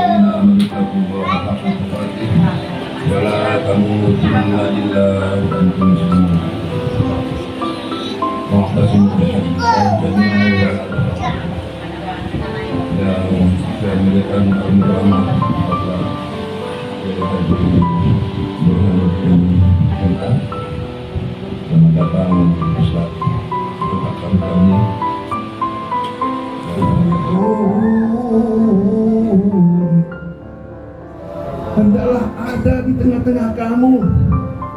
الذين آمنوا اتقوا الله حق تقاته ولا تموتن إلا وأنتم مسلمون واعتصموا بحبل الله جميعا ولا تفرقوا yang saya muliakan pertama Allah Burhanuddin MA. Selamat datang Ustaz Al-Hakam kami. Hendaklah ada di tengah-tengah kamu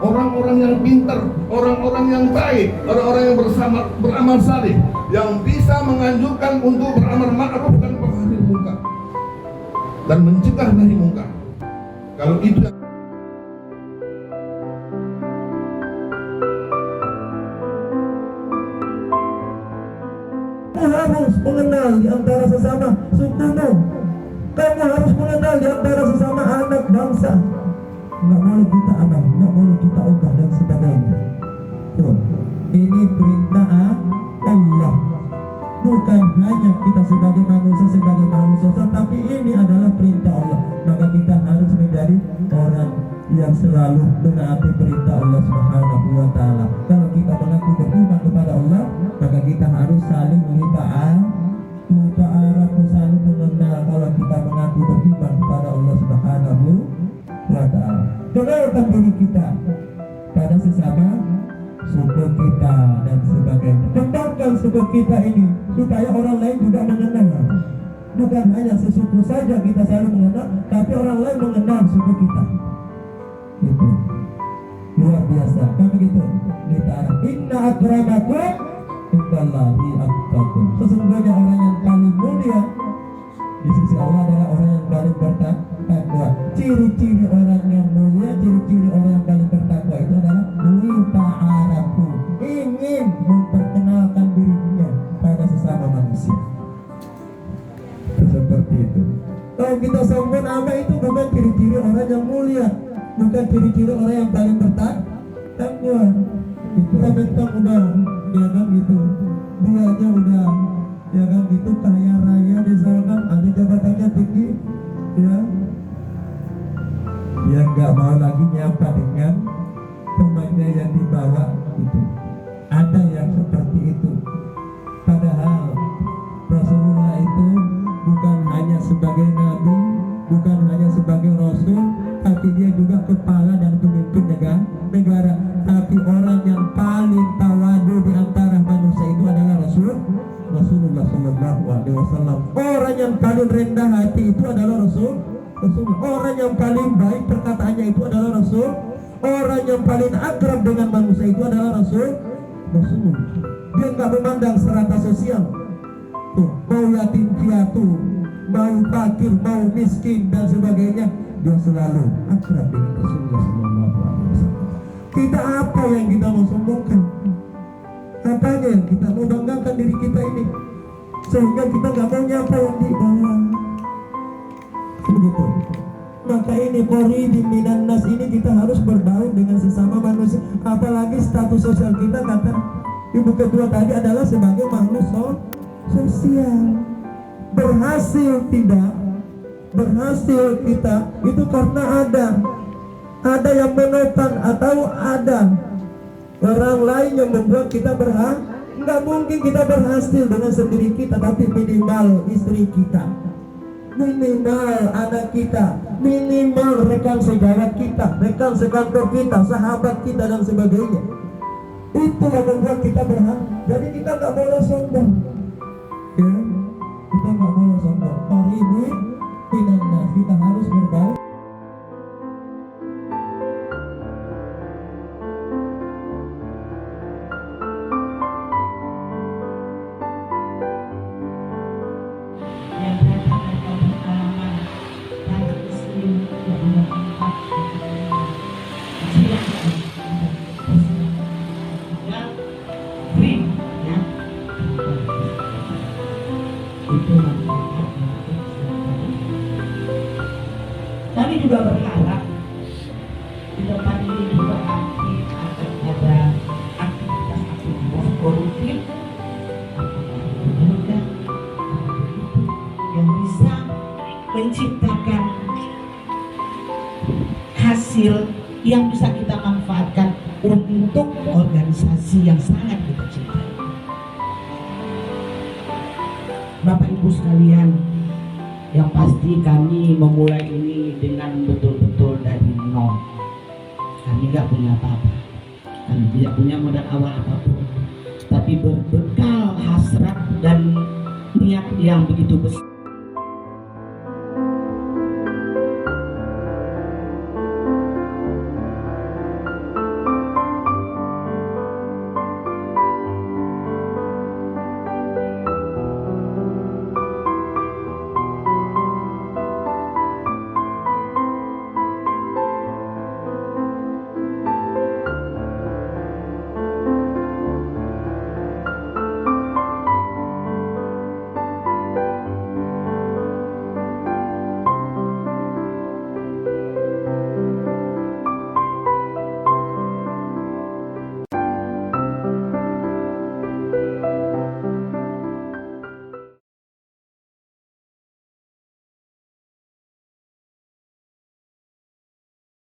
orang-orang yang pintar, orang-orang yang baik, orang-orang yang beramal saleh, yang bisa menganjurkan untuk beramal ma'ruf dan nahi munkar dan mencegah nahi munkar. Kalau itu harus mengenal di antara sesama sukumu. Kamu harus mengenal di antara sesama anak bangsa. Nggak boleh kita abah, nggak boleh kita ogah dan sebagainya. Tuh, ini perintah Allah. Bukan hanya kita sebagai manusia, tetapi ini adalah perintah Allah. Maka kita harus menjadi orang yang selalu menaati perintah Allah Subhanahu wa Ta'ala. Kalau kita mengaku beriman kepada Allah, maka kita harus saling ta'aruf, saling mengenal. Kalau kita mengaku beriman kepada Allah Subhanahu wa Ta'ala, kenalkan diri kita pada sesama suku kita dan sebagainya. Kembangkan suku kita ini supaya orang lain juga mengenal. Bukan hanya sesuku saja kita selalu mengenal, tapi orang lain mengenal suku kita. Itu luar biasa. Kan begitu? Ditara. Inna akramakum indallahi atqakum. Sesungguhnya orang yang paling mulia di sisi Allah adalah orang yang paling bertakwa. Ciri-ciri orang yang mulia, ciri-ciri orang yang paling bertakwa itu adalah ta'arafu, ingin memperkenalkan dirinya pada sesama manusia. Seperti itu. Kalau kita sombong ama itu bukan ciri-ciri orang yang mulia, bukan ciri-ciri orang yang paling bertakwa. Kita bentang udah, ya kan gitu. Dia aja udah, ya kan gitu, kaya raya misalkan, ada jabatannya tinggi, ya. Yang nggak mau lagi nyapa dengan temannya yang dibawa itu. Ada yang seperti itu. Padahal Rasulullah itu bukan hanya sebagai nabi, bukan hanya sebagai rasul, tapi dia juga kepala dan pemimpin negara. Tapi orang yang paling tawadu di antara manusia itu adalah Rasulullah Sallallahu Alaihi Wasallam. Orang yang paling rendah hati itu adalah Rasulullah. Orang yang paling baik perkataannya itu adalah Rasul. Orang yang paling akrab dengan manusia itu adalah Rasulullah. Dia nggak memandang strata sosial. Tuh, mau yatim piatu, mau fakir, mau miskin dan sebagainya, dia selalu akrab dengan Rasulullah Sallallahu Alaihi Wasallam. Kita apa yang kita mau sombongkan? Apanya yang kita mau banggakan diri kita ini? Sehingga kita nggak mau nyapa yang di bawah. Begitu. Maka ini qoribin minan nas, ini kita harus berbaur dengan sesama manusia. Apalagi status sosial kita, kata ibu ketua tadi, adalah sebagai makhluk sosial. Berhasil tidak berhasil kita itu karena ada yang menopang atau ada orang lain yang membuat kita berhasil. Nggak mungkin kita berhasil dengan sendiri kita, tapi minimal istri kita, minimal anak kita, minimal rekan sejawat kita, rekan sekantor kita, sahabat kita dan sebagainya. Itu yang membuat kita berhasil. Jadi kita nggak boleh sombong, ya? Kita nggak boleh sombong. Qaribun minan nas, kita harus berbaur. Kami juga berharap di tempat ini juga nanti akan ada aktivitas koruptif yang bisa menciptakan mendapatkan hasil yang bisa kita manfaatkan untuk organisasi yang sangat kita cintai. Bapak Ibu sekalian, yang pasti kami memulai ini dengan betul-betul dari nol. Kami nggak punya apa-apa, kami tidak punya modal awal apapun, tapi berbekal hasrat dan niat yang begitu besar.